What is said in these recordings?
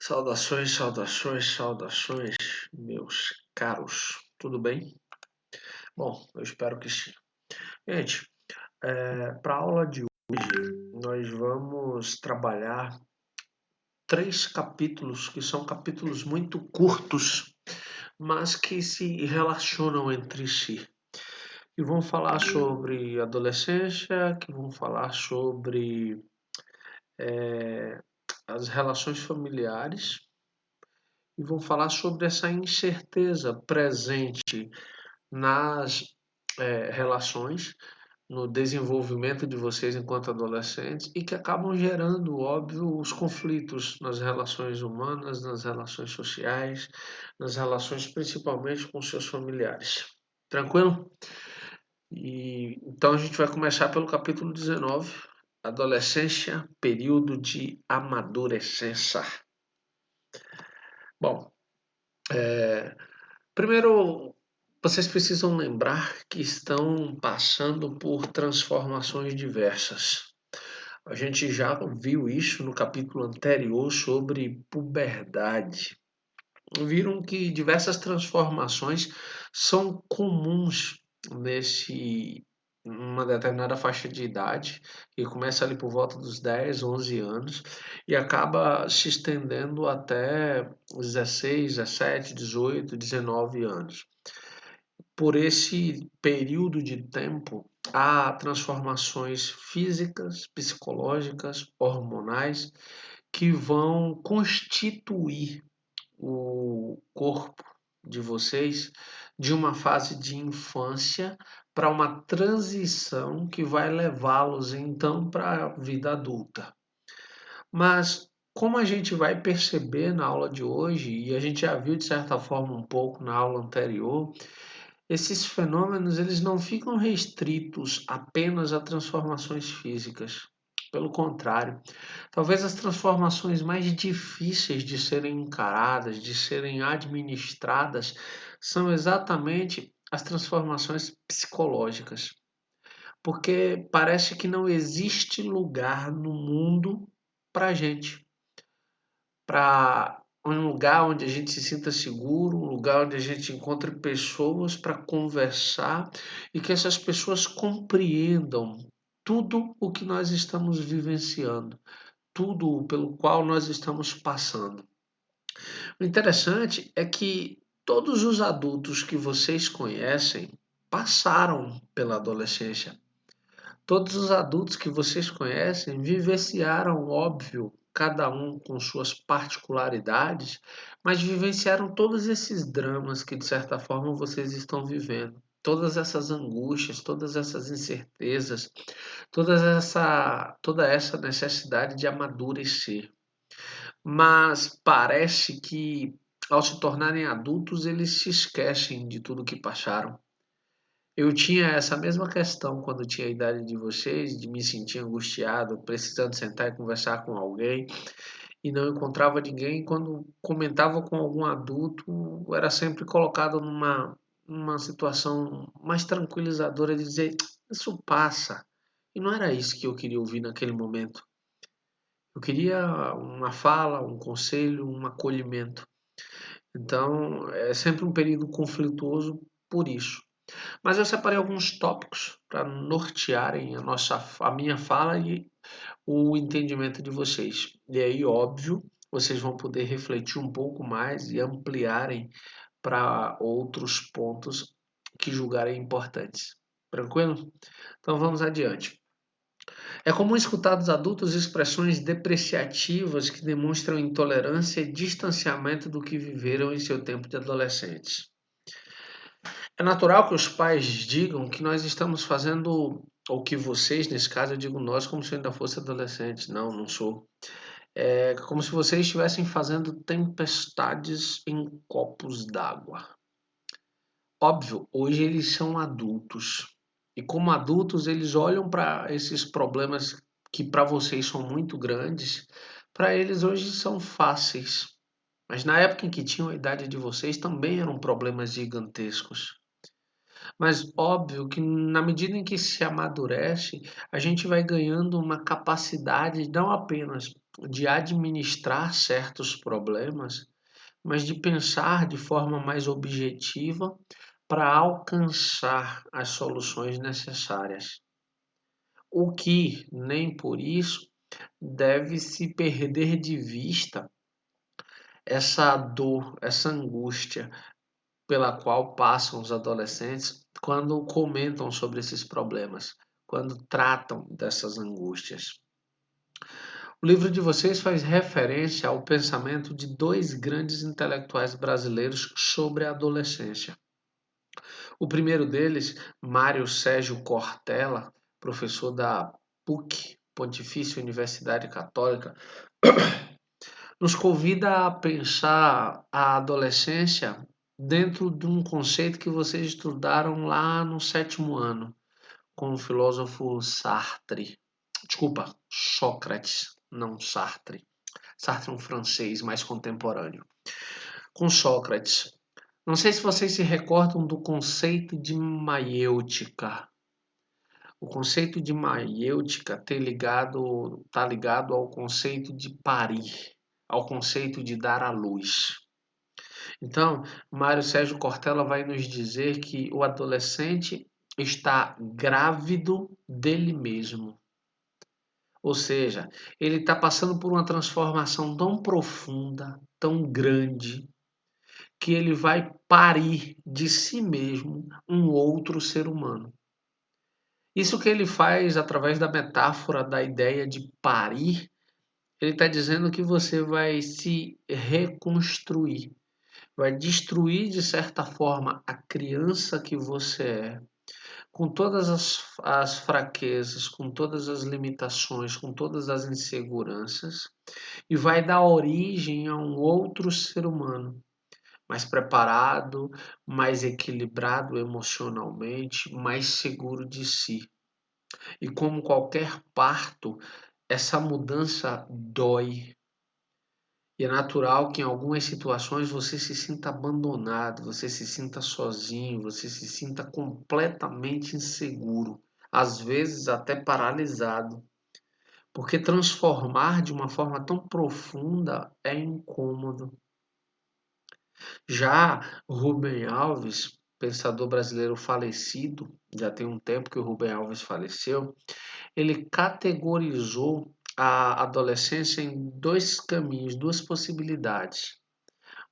Saudações, saudações, saudações, meus caros. Tudo bem? Bom, eu espero que sim. Gente, para a aula de hoje, nós vamos trabalhar 3 capítulos que são capítulos muito curtos, mas que se relacionam entre si. E vão falar sobre adolescência, que vão falar sobre as relações familiares e vão falar sobre essa incerteza presente nas relações, no desenvolvimento de vocês enquanto adolescentes e que acabam gerando, óbvio, os conflitos nas relações humanas, nas relações sociais, nas relações principalmente com seus familiares. Tranquilo? E então a gente vai começar pelo capítulo 19, adolescência, período de amadurecência. Bom, primeiro vocês precisam lembrar que estão passando por transformações diversas. A gente já viu isso no capítulo anterior sobre puberdade. Viram que diversas transformações são comuns nesse uma determinada faixa de idade, que começa ali por volta dos 10, 11 anos e acaba se estendendo até 16, 17, 18, 19 anos. Por esse período de tempo, há transformações físicas, psicológicas, hormonais que vão constituir o corpo de vocês de uma fase de infância para uma transição que vai levá-los então para a vida adulta. Mas como a gente vai perceber na aula de hoje, e a gente já viu de certa forma um pouco na aula anterior, esses fenômenos eles não ficam restritos apenas a transformações físicas. Pelo contrário, talvez as transformações mais difíceis de serem encaradas, de serem administradas, são exatamente as transformações psicológicas. Porque parece que não existe lugar no mundo para a gente, para um lugar onde a gente se sinta seguro, um lugar onde a gente encontre pessoas para conversar e que essas pessoas compreendam tudo o que nós estamos vivenciando, tudo pelo qual nós estamos passando. O interessante é que todos os adultos que vocês conhecem passaram pela adolescência. Todos os adultos que vocês conhecem vivenciaram, óbvio, cada um com suas particularidades, mas vivenciaram todos esses dramas que, de certa forma, vocês estão vivendo. Todas essas angústias, todas essas incertezas, toda essa necessidade de amadurecer. Mas parece que, ao se tornarem adultos, eles se esquecem de tudo que passaram. Eu tinha essa mesma questão quando tinha a idade de vocês, de me sentir angustiado, precisando sentar e conversar com alguém e não encontrava ninguém. Quando comentava com algum adulto, era sempre colocado numa situação mais tranquilizadora de dizer: isso passa. E não era isso que eu queria ouvir naquele momento. Eu queria uma fala, um conselho, um acolhimento. Então, é sempre um período conflituoso por isso. Mas eu separei alguns tópicos para nortearem a minha fala e o entendimento de vocês. E aí, óbvio, vocês vão poder refletir um pouco mais e ampliarem para outros pontos que julgarem importantes. Tranquilo? Então vamos adiante. É comum escutar dos adultos expressões depreciativas que demonstram intolerância e distanciamento do que viveram em seu tempo de adolescentes. É natural que os pais digam que nós estamos fazendo, ou que vocês, nesse caso, eu digo nós como se eu ainda fosse adolescente. Não, não sou. É como se vocês estivessem fazendo tempestades em copos d'água. Óbvio, hoje eles são adultos. E como adultos, eles olham para esses problemas que para vocês são muito grandes, para eles hoje são fáceis. Mas na época em que tinham a idade de vocês, também eram problemas gigantescos. Mas óbvio que na medida em que se amadurece, a gente vai ganhando uma capacidade não apenas de administrar certos problemas, mas de pensar de forma mais objetiva para alcançar as soluções necessárias. O que, nem por isso, deve se perder de vista essa dor, essa angústia pela qual passam os adolescentes quando comentam sobre esses problemas, quando tratam dessas angústias. O livro de vocês faz referência ao pensamento de dois grandes intelectuais brasileiros sobre a adolescência. O primeiro deles, Mário Sérgio Cortella, professor da PUC, Pontifícia Universidade Católica, nos convida a pensar a adolescência dentro de um conceito que vocês estudaram lá no 7º ano, com o filósofo Sartre. Desculpa, Sócrates, não Sartre. Sartre é um francês mais contemporâneo. Com Sócrates. Não sei se vocês se recordam do conceito de maiêutica. O conceito de maiêutica está ligado ao conceito de parir, ao conceito de dar à luz. Então, Mário Sérgio Cortella vai nos dizer que o adolescente está grávido dele mesmo. Ou seja, ele está passando por uma transformação tão profunda, tão grande, que ele vai parir de si mesmo um outro ser humano. Isso que ele faz através da metáfora da ideia de parir, ele está dizendo que você vai se reconstruir, vai destruir de certa forma a criança que você é, com todas as fraquezas, com todas as limitações, com todas as inseguranças, e vai dar origem a um outro ser humano, mais preparado, mais equilibrado emocionalmente, mais seguro de si. E como qualquer parto, essa mudança dói. E é natural que em algumas situações você se sinta abandonado, você se sinta sozinho, você se sinta completamente inseguro, às vezes até paralisado. Porque transformar de uma forma tão profunda é incômodo. Já Rubem Alves, pensador brasileiro falecido, já tem um tempo que o Rubem Alves faleceu, ele categorizou a adolescência em dois caminhos, duas possibilidades.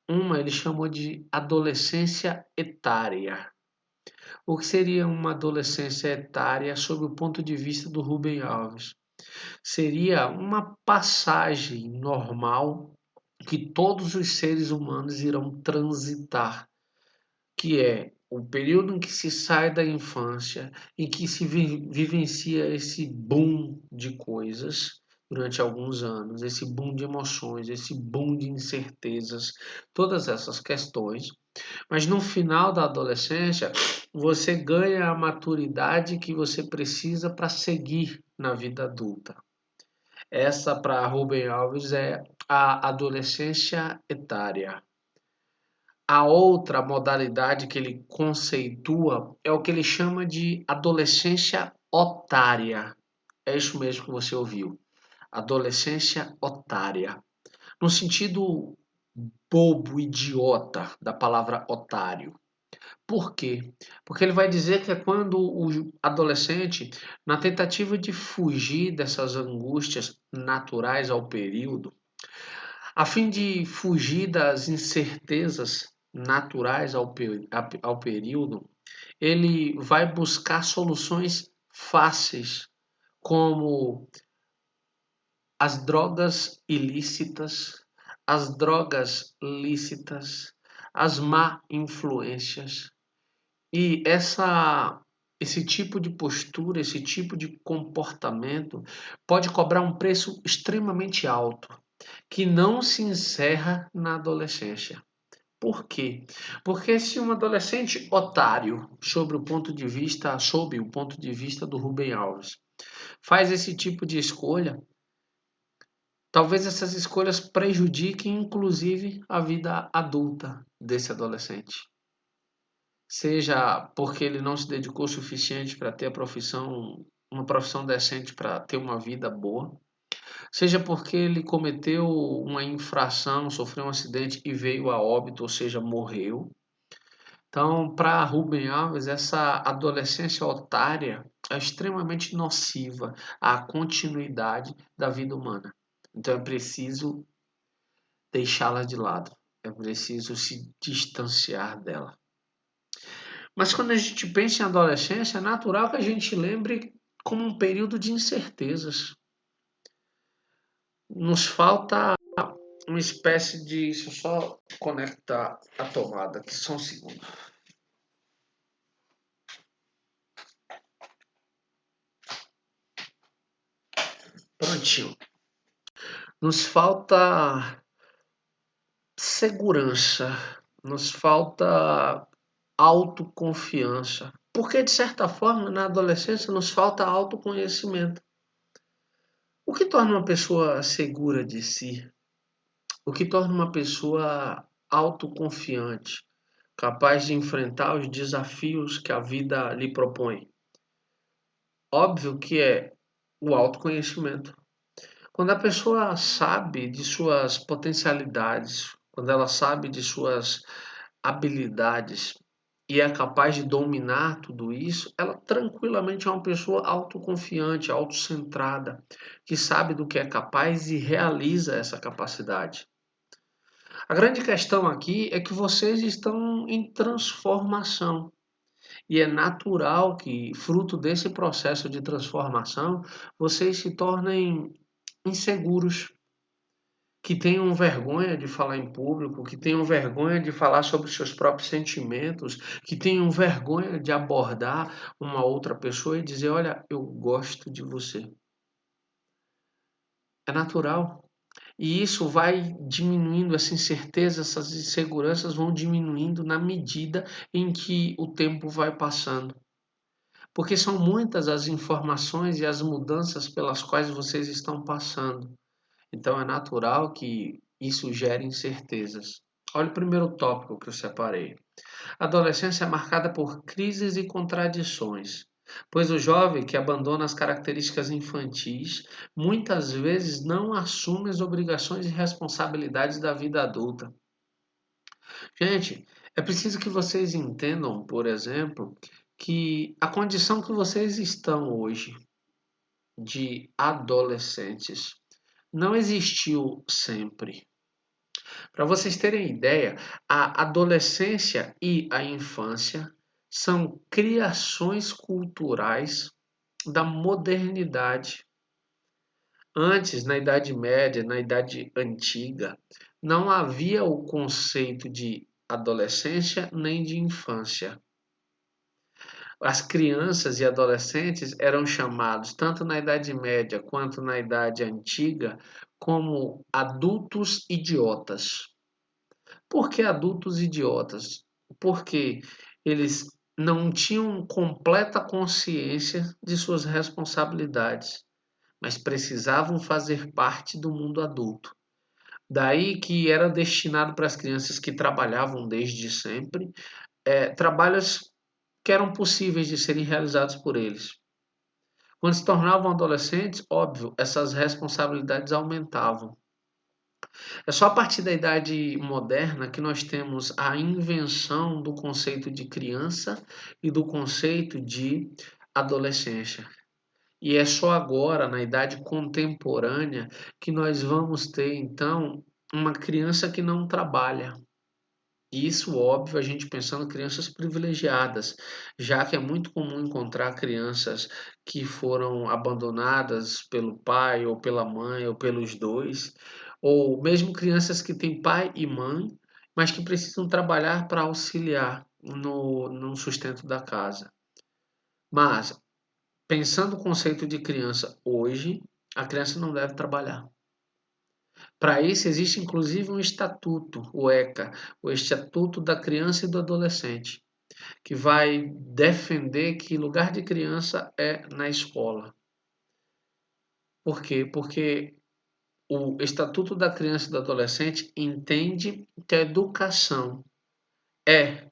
Uma ele chamou de adolescência etária. O que seria uma adolescência etária sob o ponto de vista do Rubem Alves? Seria uma passagem normal que todos os seres humanos irão transitar, que é o período em que se sai da infância, em que se vivencia esse boom de coisas durante alguns anos, esse boom de emoções, esse boom de incertezas, todas essas questões. Mas no final da adolescência, você ganha a maturidade que você precisa para seguir na vida adulta. Essa, para Rubem Alves, é a adolescência etária. A outra modalidade que ele conceitua é o que ele chama de adolescência otária. É isso mesmo que você ouviu. Adolescência otária. No sentido bobo, idiota da palavra otário. Por quê? Porque ele vai dizer que é quando o adolescente, na tentativa de fugir dessas angústias naturais ao período, a fim de fugir das incertezas naturais ao período, ele vai buscar soluções fáceis, como as drogas ilícitas, as drogas lícitas, as má influências. E esse tipo de postura, esse tipo de comportamento pode cobrar um preço extremamente alto, que não se encerra na adolescência. Por quê? Porque se um adolescente otário, sob o ponto de vista do Rubem Alves, faz esse tipo de escolha, talvez essas escolhas prejudiquem inclusive a vida adulta desse adolescente. Seja porque ele não se dedicou o suficiente para ter uma profissão decente para ter uma vida boa, seja porque ele cometeu uma infração, sofreu um acidente e veio a óbito, ou seja, morreu. Então, para Rubem Alves, essa adolescência otária é extremamente nociva à continuidade da vida humana. Então, é preciso deixá-la de lado, é preciso se distanciar dela. Mas quando a gente pensa em adolescência, é natural que a gente lembre como um período de incertezas. Nos falta uma espécie de. Deixa eu só conectar a tomada aqui, só um segundo. Prontinho. Nos falta segurança, nos falta autoconfiança. Porque, de certa forma, na adolescência nos falta autoconhecimento. O que torna uma pessoa segura de si? O que torna uma pessoa autoconfiante, capaz de enfrentar os desafios que a vida lhe propõe? Óbvio que é o autoconhecimento. Quando a pessoa sabe de suas potencialidades, quando ela sabe de suas habilidades e é capaz de dominar tudo isso, ela tranquilamente é uma pessoa autoconfiante, autocentrada, que sabe do que é capaz e realiza essa capacidade. A grande questão aqui é que vocês estão em transformação. E é natural que, fruto desse processo de transformação, vocês se tornem inseguros, que tenham vergonha de falar em público, que tenham vergonha de falar sobre seus próprios sentimentos, que tenham vergonha de abordar uma outra pessoa e dizer: Olha, eu gosto de você. É natural. E isso vai diminuindo, essa incerteza, essas inseguranças vão diminuindo na medida em que o tempo vai passando. Porque são muitas as informações e as mudanças pelas quais vocês estão passando. Então é natural que isso gere incertezas. Olha o primeiro tópico que eu separei. A adolescência é marcada por crises e contradições, pois o jovem que abandona as características infantis muitas vezes não assume as obrigações e responsabilidades da vida adulta. Gente, é preciso que vocês entendam, por exemplo, que a condição que vocês estão hoje de adolescentes não existiu sempre. Para vocês terem ideia, a adolescência e a infância são criações culturais da modernidade. Antes, na Idade Média, na Idade Antiga, não havia o conceito de adolescência nem de infância. As crianças e adolescentes eram chamados, tanto na Idade Média quanto na Idade Antiga, como adultos idiotas. Por que adultos idiotas? Porque eles não tinham completa consciência de suas responsabilidades, mas precisavam fazer parte do mundo adulto. Daí que era destinado para as crianças que trabalhavam desde sempre, trabalhos que eram possíveis de serem realizados por eles. Quando se tornavam adolescentes, óbvio, essas responsabilidades aumentavam. É só a partir da idade moderna que nós temos a invenção do conceito de criança e do conceito de adolescência. E é só agora, na idade contemporânea, que nós vamos ter, então, uma criança que não trabalha. Isso, óbvio, a gente pensando em crianças privilegiadas, já que é muito comum encontrar crianças que foram abandonadas pelo pai ou pela mãe ou pelos dois, ou mesmo crianças que têm pai e mãe, mas que precisam trabalhar para auxiliar no sustento da casa. Mas, pensando o conceito de criança hoje, a criança não deve trabalhar. Para isso existe inclusive um estatuto, o ECA, o Estatuto da Criança e do Adolescente, que vai defender que lugar de criança é na escola. Por quê? Porque o Estatuto da Criança e do Adolescente entende que a educação é,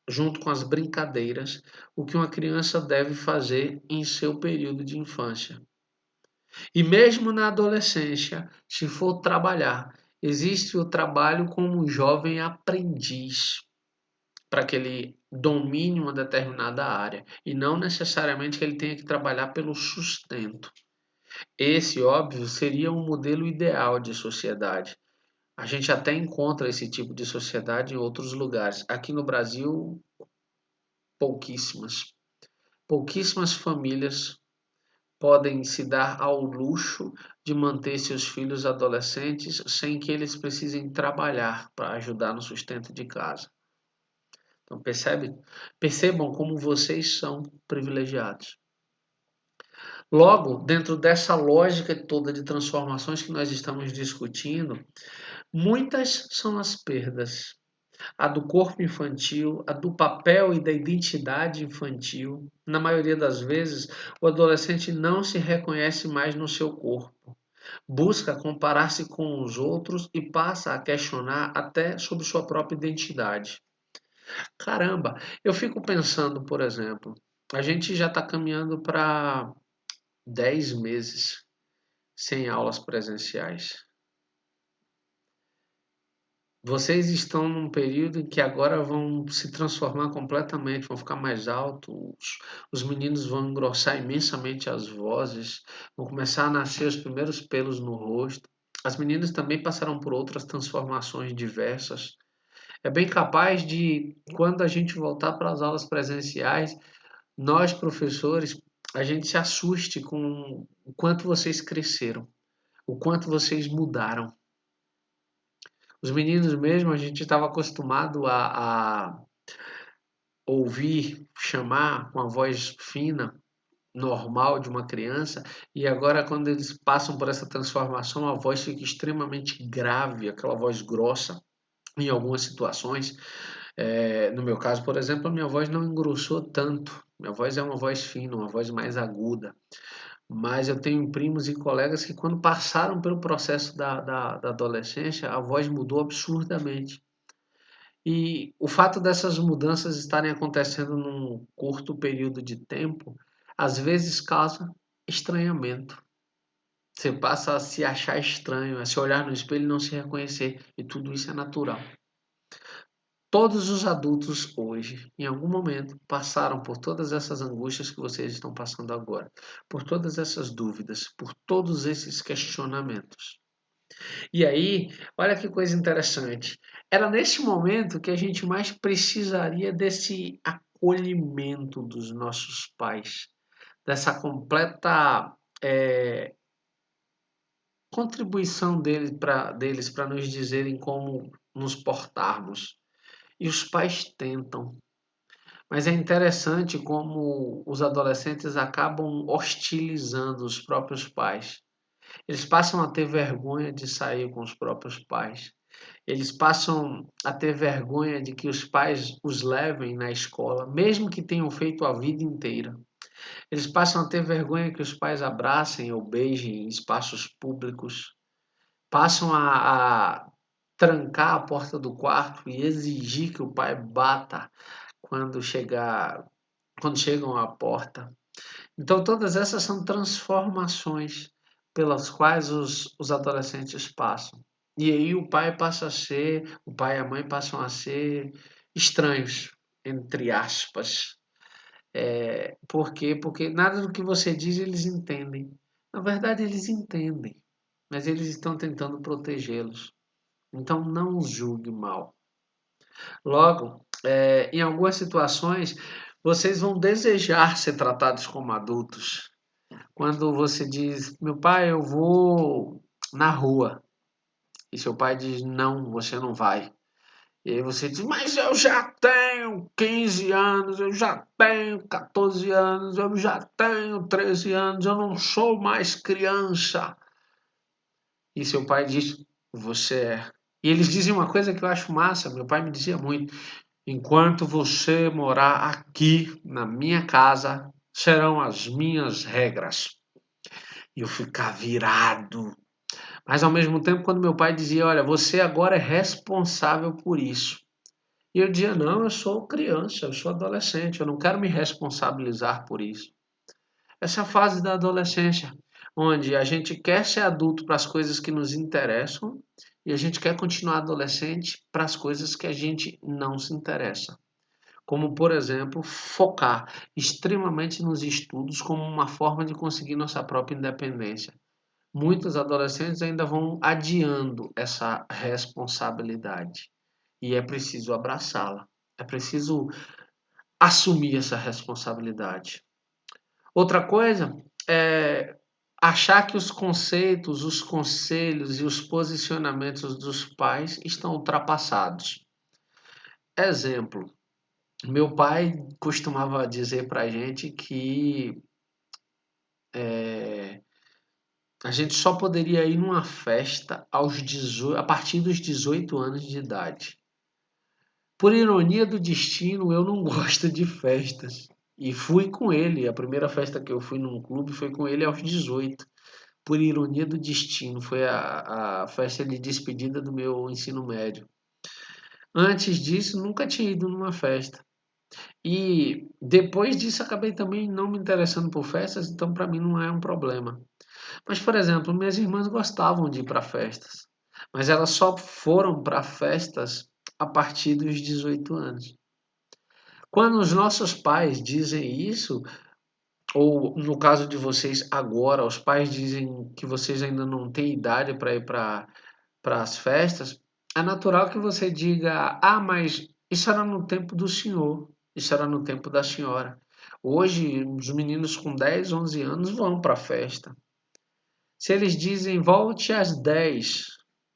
junto com as brincadeiras, o que uma criança deve fazer em seu período de infância. E mesmo na adolescência, se for trabalhar, existe o trabalho como jovem aprendiz, para que ele domine uma determinada área, e não necessariamente que ele tenha que trabalhar pelo sustento. Esse, óbvio, seria um modelo ideal de sociedade. A gente até encontra esse tipo de sociedade em outros lugares. Aqui no Brasil, pouquíssimas. Pouquíssimas famílias podem se dar ao luxo de manter seus filhos adolescentes sem que eles precisem trabalhar para ajudar no sustento de casa. Então percebam como vocês são privilegiados. Logo, dentro dessa lógica toda de transformações que nós estamos discutindo, muitas são as perdas. A do corpo infantil, a do papel e da identidade infantil. Na maioria das vezes, o adolescente não se reconhece mais no seu corpo. Busca comparar-se com os outros e passa a questionar até sobre sua própria identidade. Caramba, eu fico pensando, por exemplo, a gente já está caminhando para 10 meses sem aulas presenciais. Vocês estão num período em que agora vão se transformar completamente, vão ficar mais altos, os meninos vão engrossar imensamente as vozes, vão começar a nascer os primeiros pelos no rosto. As meninas também passarão por outras transformações diversas. É bem capaz de, quando a gente voltar para as aulas presenciais, nós, professores, a gente se assuste com o quanto vocês cresceram, o quanto vocês mudaram. Os meninos mesmo, a gente estava acostumado a ouvir, chamar com a voz fina, normal de uma criança, e agora quando eles passam por essa transformação, a voz fica extremamente grave, aquela voz grossa, em algumas situações. No meu caso, por exemplo, a minha voz não engrossou tanto, minha voz é uma voz fina, uma voz mais aguda. Mas eu tenho primos e colegas que, quando passaram pelo processo da adolescência, a voz mudou absurdamente. E o fato dessas mudanças estarem acontecendo num curto período de tempo, às vezes causa estranhamento. Você passa a se achar estranho, a se olhar no espelho e não se reconhecer. E tudo isso é natural. Todos os adultos hoje, em algum momento, passaram por todas essas angústias que vocês estão passando agora, por todas essas dúvidas, por todos esses questionamentos. E aí, olha que coisa interessante. Era nesse momento que a gente mais precisaria desse acolhimento dos nossos pais, dessa completa contribuição deles para nos dizerem como nos portarmos. E os pais tentam. Mas é interessante como os adolescentes acabam hostilizando os próprios pais. Eles passam a ter vergonha de sair com os próprios pais. Eles passam a ter vergonha de que os pais os levem na escola, mesmo que tenham feito a vida inteira. Eles passam a ter vergonha que os pais abracem ou beijem em espaços públicos. Passam a trancar a porta do quarto e exigir que o pai bata quando chegam à porta. Então, todas essas são transformações pelas quais os adolescentes passam. E aí o pai e a mãe passam a ser estranhos, entre aspas. Por quê? Porque nada do que você diz eles entendem. Na verdade, eles entendem, mas eles estão tentando protegê-los. Então, não os julgue mal. Logo, em algumas situações, vocês vão desejar ser tratados como adultos. Quando você diz, meu pai, eu vou na rua. E seu pai diz, não, você não vai. E aí você diz, mas eu já tenho 15 anos, eu já tenho 14 anos, eu já tenho 13 anos, eu não sou mais criança. E seu pai diz, você é. E eles dizem uma coisa que eu acho massa, meu pai me dizia muito, enquanto você morar aqui na minha casa, serão as minhas regras. E eu ficava virado. Mas ao mesmo tempo, quando meu pai dizia, olha, você agora é responsável por isso. E eu dizia, não, eu sou criança, eu sou adolescente, eu não quero me responsabilizar por isso. Essa é a fase da adolescência. onde a gente quer ser adulto para as coisas que nos interessam e a gente quer continuar adolescente para as coisas que a gente não se interessa. Como, por exemplo, focar extremamente nos estudos como uma forma de conseguir nossa própria independência. Muitos adolescentes ainda vão adiando essa responsabilidade e é preciso abraçá-la. É preciso assumir essa responsabilidade. Outra coisa é achar que os conceitos, os conselhos e os posicionamentos dos pais estão ultrapassados. Exemplo, meu pai costumava dizer para a gente que a gente só poderia ir numa festa a partir dos 18 anos de idade. Por ironia do destino, eu não gosto de festas. E fui com ele. A primeira festa que eu fui num clube foi com ele aos 18. Por ironia do destino, foi a festa de despedida do meu ensino médio. Antes disso, nunca tinha ido numa festa. E depois disso, acabei também não me interessando por festas, então para mim não é um problema. Mas, por exemplo, minhas irmãs gostavam de ir para festas, mas elas só foram para festas a partir dos 18 anos. Quando os nossos pais dizem isso, ou no caso de vocês agora, os pais dizem que vocês ainda não têm idade para ir para as festas, é natural que você diga: ah, mas isso era no tempo do senhor, isso era no tempo da senhora. Hoje, os meninos com 10, 11 anos vão para a festa. Se eles dizem volte às 10,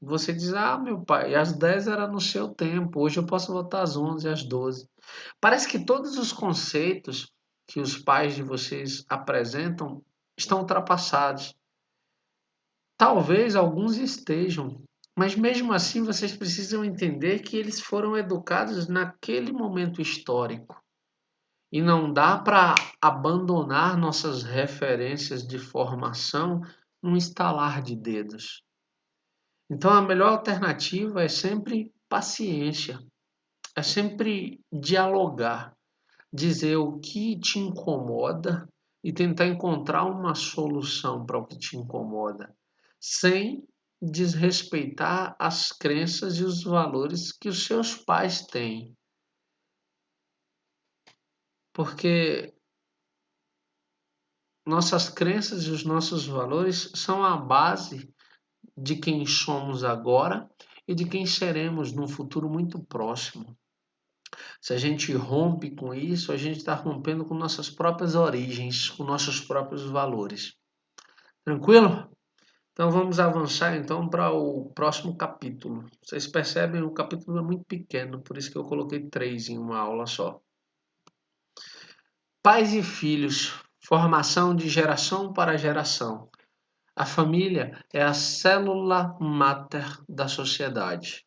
você diz: ah, meu pai, às 10 era no seu tempo, hoje eu posso voltar às 11, às 12. Parece que todos os conceitos que os pais de vocês apresentam estão ultrapassados. Talvez alguns estejam, mas mesmo assim vocês precisam entender que eles foram educados naquele momento histórico. E não dá para abandonar nossas referências de formação num estalar de dedos. Então a melhor alternativa é sempre paciência, é sempre dialogar, dizer o que te incomoda e tentar encontrar uma solução para o que te incomoda, sem desrespeitar as crenças e os valores que os seus pais têm. Porque nossas crenças e os nossos valores são a base de quem somos agora e de quem seremos num futuro muito próximo. Se a gente rompe com isso, a gente está rompendo com nossas próprias origens, com nossos próprios valores. Tranquilo? Então vamos avançar então para o próximo capítulo. Vocês percebem, o capítulo é muito pequeno, por isso que eu coloquei 3 em uma aula só. Pais e filhos, formação de geração para geração. A família é a célula máter da sociedade.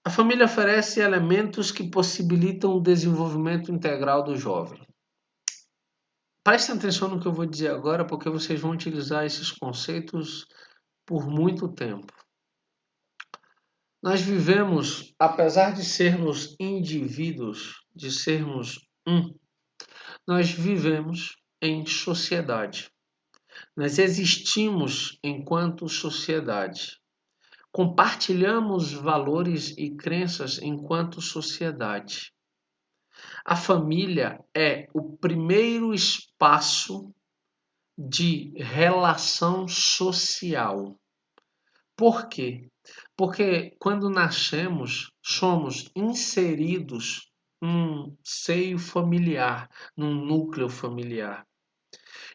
A família oferece elementos que possibilitam o desenvolvimento integral do jovem. Prestem atenção no que eu vou dizer agora, porque vocês vão utilizar esses conceitos por muito tempo. Nós vivemos, apesar de sermos indivíduos, de sermos nós vivemos em sociedade. Nós existimos enquanto sociedade. Compartilhamos valores e crenças enquanto sociedade. A família é o primeiro espaço de relação social. Por quê? Porque quando nascemos, somos inseridos num seio familiar, num núcleo familiar.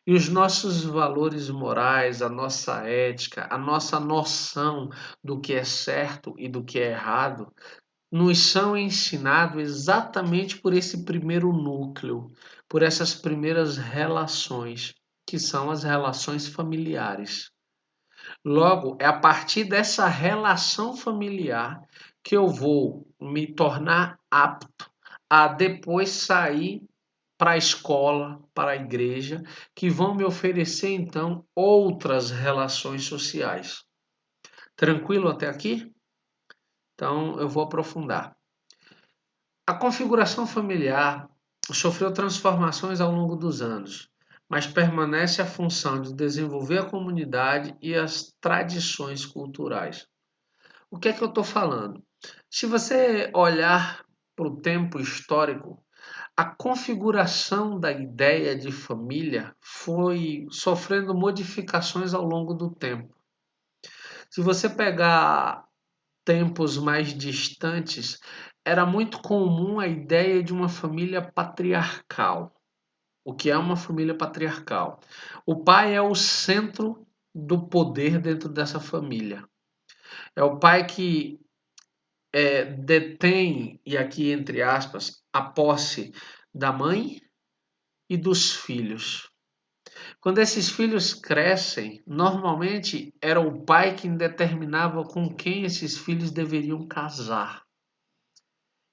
E os nossos valores morais, a nossa ética, a nossa noção do que é certo e do que é errado, nos são ensinados exatamente por esse primeiro núcleo, por essas primeiras relações, que são as relações familiares. Logo, é a partir dessa relação familiar que eu vou me tornar apto a depois sair para a escola, para a igreja, que vão me oferecer então outras relações sociais. Tranquilo até aqui? Então eu vou aprofundar. A configuração familiar sofreu transformações ao longo dos anos, mas permanece a função de desenvolver a comunidade e as tradições culturais. O que é que eu estou falando? Se você olhar para o tempo histórico, a configuração da ideia de família foi sofrendo modificações ao longo do tempo. Se você pegar tempos mais distantes, era muito comum a ideia de uma família patriarcal. O que é uma família patriarcal? O pai é o centro do poder dentro dessa família. É o pai que detém, e aqui entre aspas, a posse da mãe e dos filhos. Quando esses filhos crescem, normalmente era o pai quem determinava com quem esses filhos deveriam casar.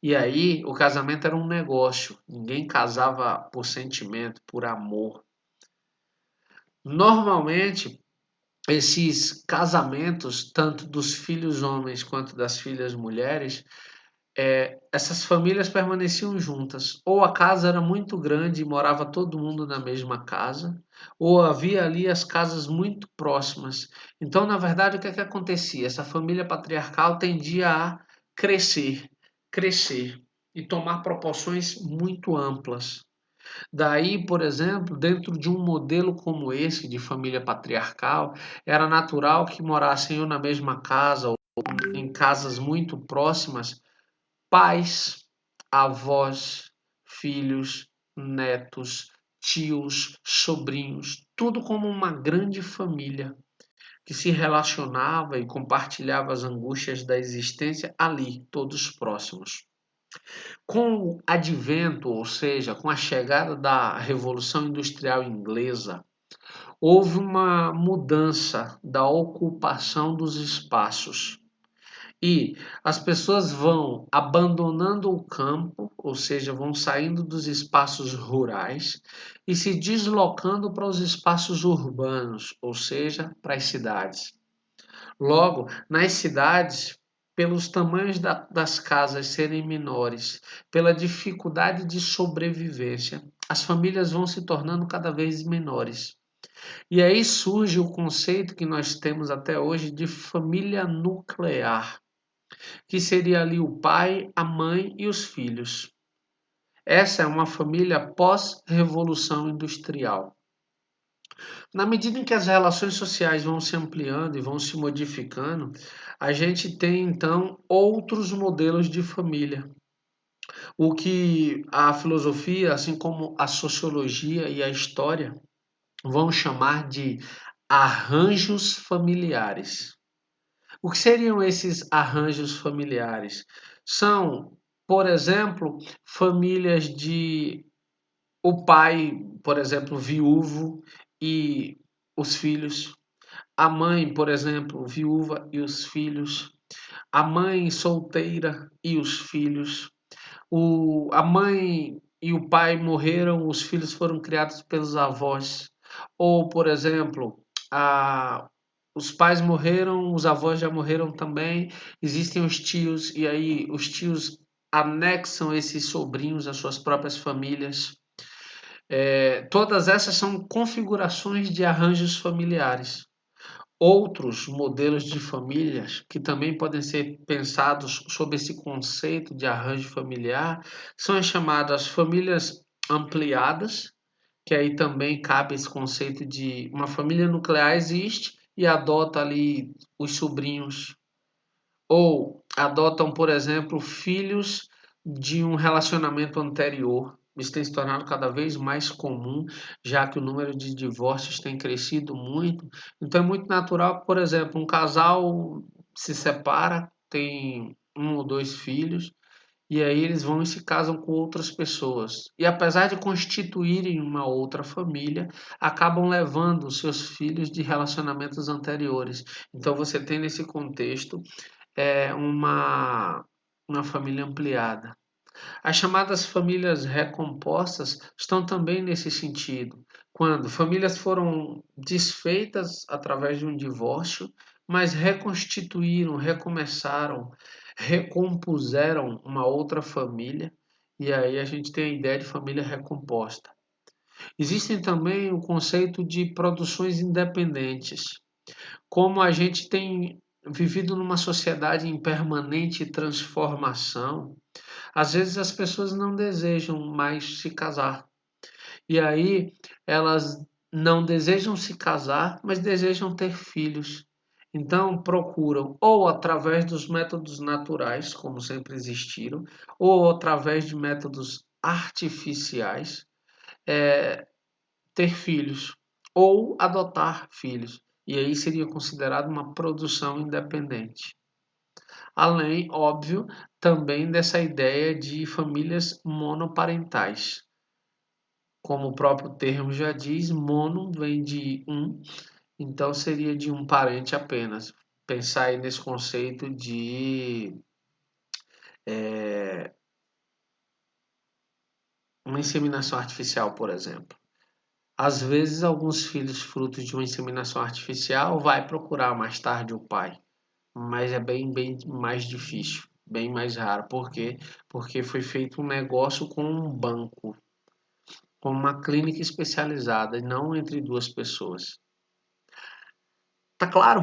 E aí o casamento era um negócio, ninguém casava por sentimento, por amor. Normalmente, esses casamentos, tanto dos filhos homens quanto das filhas mulheres, essas famílias permaneciam juntas. Ou a casa era muito grande e morava todo mundo na mesma casa, ou havia ali as casas muito próximas. Então, na verdade, o que é que acontecia? Essa família patriarcal tendia a crescer, crescer e tomar proporções muito amplas. Daí, por exemplo, dentro de um modelo como esse de família patriarcal, era natural que morassem ou na mesma casa ou em casas muito próximas pais, avós, filhos, netos, tios, sobrinhos, tudo como uma grande família que se relacionava e compartilhava as angústias da existência ali, todos próximos. Com o advento, ou seja, com a chegada da Revolução Industrial Inglesa, houve uma mudança da ocupação dos espaços. E as pessoas vão abandonando o campo, ou seja, vão saindo dos espaços rurais e se deslocando para os espaços urbanos, ou seja, para as cidades. Logo, nas cidades, pelos tamanhos das casas serem menores, pela dificuldade de sobrevivência, as famílias vão se tornando cada vez menores. E aí surge o conceito que nós temos até hoje de família nuclear, que seria ali o pai, a mãe e os filhos. Essa é uma família pós-revolução industrial. Na medida em que as relações sociais vão se ampliando e vão se modificando, a gente tem então outros modelos de família. O que a filosofia, assim como a sociologia e a história, vão chamar de arranjos familiares. O que seriam esses arranjos familiares? São, por exemplo, famílias de o pai, por exemplo, viúvo e os filhos, a mãe, por exemplo, viúva e os filhos, a mãe solteira e os filhos, a mãe e o pai morreram, os filhos foram criados pelos avós. Ou, por exemplo, a, os pais morreram, os avós já morreram também, existem os tios, e aí os tios anexam esses sobrinhos às suas próprias famílias. Todas essas são configurações de arranjos familiares. Outros modelos de famílias que também podem ser pensados sob esse conceito de arranjo familiar são as chamadas famílias ampliadas, que aí também cabe esse conceito de uma família nuclear existe e adota ali os sobrinhos, ou adotam, por exemplo, filhos de um relacionamento anterior. Isso tem se tornado cada vez mais comum, já que o número de divórcios tem crescido muito. Então é muito natural que, por exemplo, um casal se separa, tem um ou dois filhos, e aí eles vão e se casam com outras pessoas. E apesar de constituírem uma outra família, acabam levando os seus filhos de relacionamentos anteriores. Então você tem nesse contexto uma família ampliada. As chamadas famílias recompostas estão também nesse sentido, quando famílias foram desfeitas através de um divórcio, mas reconstituíram, recomeçaram, recompuseram uma outra família, e aí a gente tem a ideia de família recomposta. Existem também o conceito de produções independentes. Como a gente tem vivido numa sociedade em permanente transformação, às vezes as pessoas não desejam mais se casar. E aí elas não desejam se casar, mas desejam ter filhos. Então procuram ou através dos métodos naturais, como sempre existiram, ou através de métodos artificiais, ter filhos ou adotar filhos. E aí seria considerado uma produção independente. Além, óbvio, também dessa ideia de famílias monoparentais. Como o próprio termo já diz, mono vem de um, então seria de um parente apenas. Pensar aí nesse conceito de uma inseminação artificial, por exemplo. Às vezes, alguns filhos frutos de uma inseminação artificial vai procurar mais tarde o pai, mas é bem mais difícil, bem mais raro. Por quê? Porque foi feito um negócio com um banco, com uma clínica especializada, e não entre duas pessoas. Tá claro?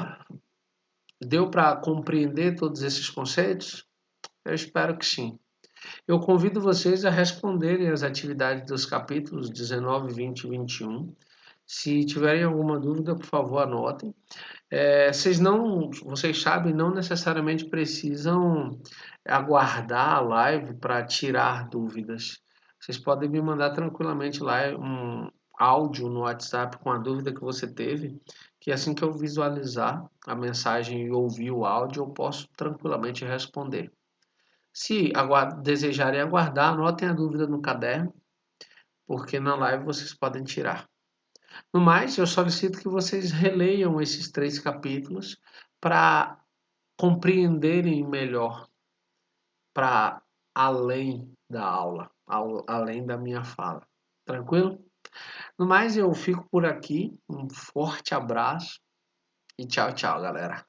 Deu para compreender todos esses conceitos? Eu espero que sim. Eu convido vocês a responderem as atividades dos capítulos 19, 20 e 21. Se tiverem alguma dúvida, por favor, anotem. Vocês sabem, não necessariamente precisam aguardar a live para tirar dúvidas. Vocês podem me mandar tranquilamente lá um áudio no WhatsApp com a dúvida que você teve, que assim que eu visualizar a mensagem e ouvir o áudio, eu posso tranquilamente responder. Se desejarem aguardar, anotem a dúvida no caderno, porque na live vocês podem tirar. No mais, eu solicito que vocês releiam esses 3 capítulos para compreenderem melhor, para além da aula, além da minha fala. Tranquilo? No mais, eu fico por aqui. Um forte abraço e tchau, tchau, galera.